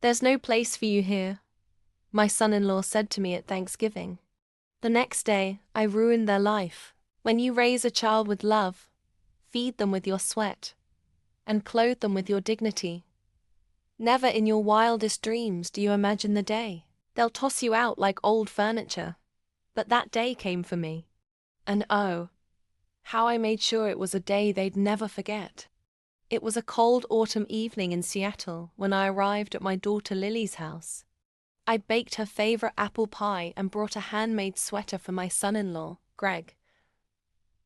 "There's no place for you here," my son-in-law said to me at Thanksgiving. The next day, I ruined their life. When you raise a child with love, feed them with your sweat, and clothe them with your dignity, never in your wildest dreams do you imagine the day they'll toss you out like old furniture. But that day came for me. And oh, how I made sure it was a day they'd never forget. It was a cold autumn evening in Seattle when I arrived at my daughter Lily's house. I baked her favorite apple pie and brought a handmade sweater for my son-in-law, Greg.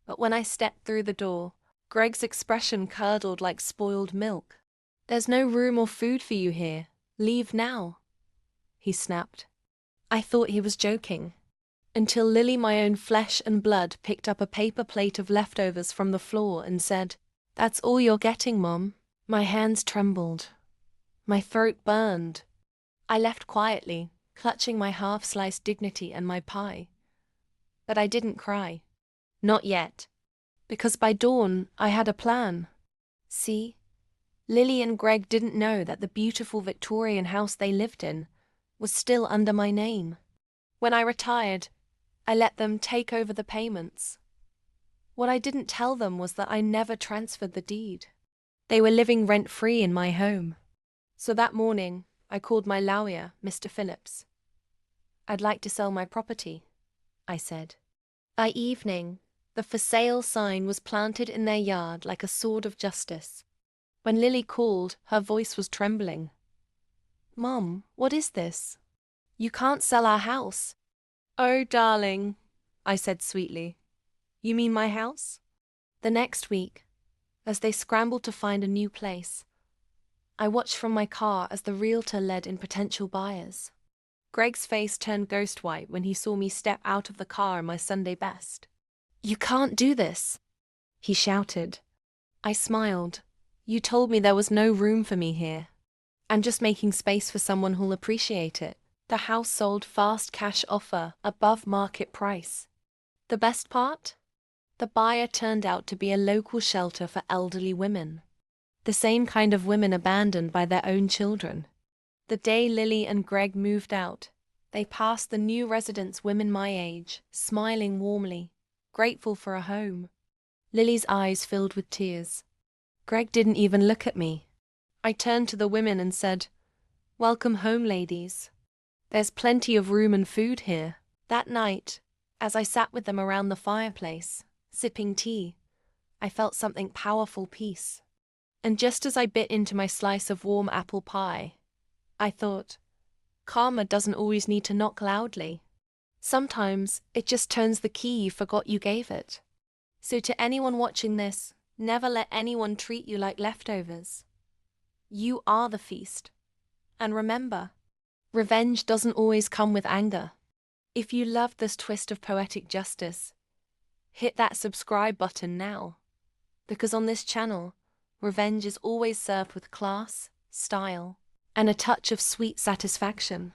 But when I stepped through the door, Greg's expression curdled like spoiled milk. "There's no room or food for you here. Leave now," he snapped. I thought he was joking, until Lily, my own flesh and blood, picked up a paper plate of leftovers from the floor and said, "That's all you're getting, Mom." My hands trembled. My throat burned. I left quietly, clutching my half-sliced dignity and my pie. But I didn't cry. Not yet. Because by dawn, I had a plan. See? Lily and Greg didn't know that the beautiful Victorian house they lived in was still under my name. When I retired, I let them take over the payments. What I didn't tell them was that I never transferred the deed. They were living rent-free in my home. So that morning, I called my lawyer, Mr. Phillips. "I'd like to sell my property," I said. By evening, the for sale sign was planted in their yard like a sword of justice. When Lily called, her voice was trembling. "Mom, what is this? You can't sell our house." "Oh, darling," I said sweetly. "You mean my house?" The next week, as they scrambled to find a new place, I watched from my car as the realtor led in potential buyers. Greg's face turned ghost white when he saw me step out of the car in my Sunday best. "You can't do this," he shouted. I smiled. "You told me there was no room for me here. I'm just making space for someone who'll appreciate it." The house sold fast cash offer above market price. The best part? The buyer turned out to be a local shelter for elderly women. The same kind of women abandoned by their own children. The day Lily and Greg moved out, they passed the new residents women my age, smiling warmly, grateful for a home. Lily's eyes filled with tears. Greg didn't even look at me. I turned to the women and said, "Welcome home, ladies. There's plenty of room and food here." That night, as I sat with them around the fireplace, sipping tea, I felt something powerful peace. And just as I bit into my slice of warm apple pie, I thought, karma doesn't always need to knock loudly. Sometimes it just turns the key you forgot you gave it. So to anyone watching this, never let anyone treat you like leftovers. You are the feast. And remember, revenge doesn't always come with anger. If you loved this twist of poetic justice, hit that subscribe button now. Because on this channel, revenge is always served with class, style, and a touch of sweet satisfaction.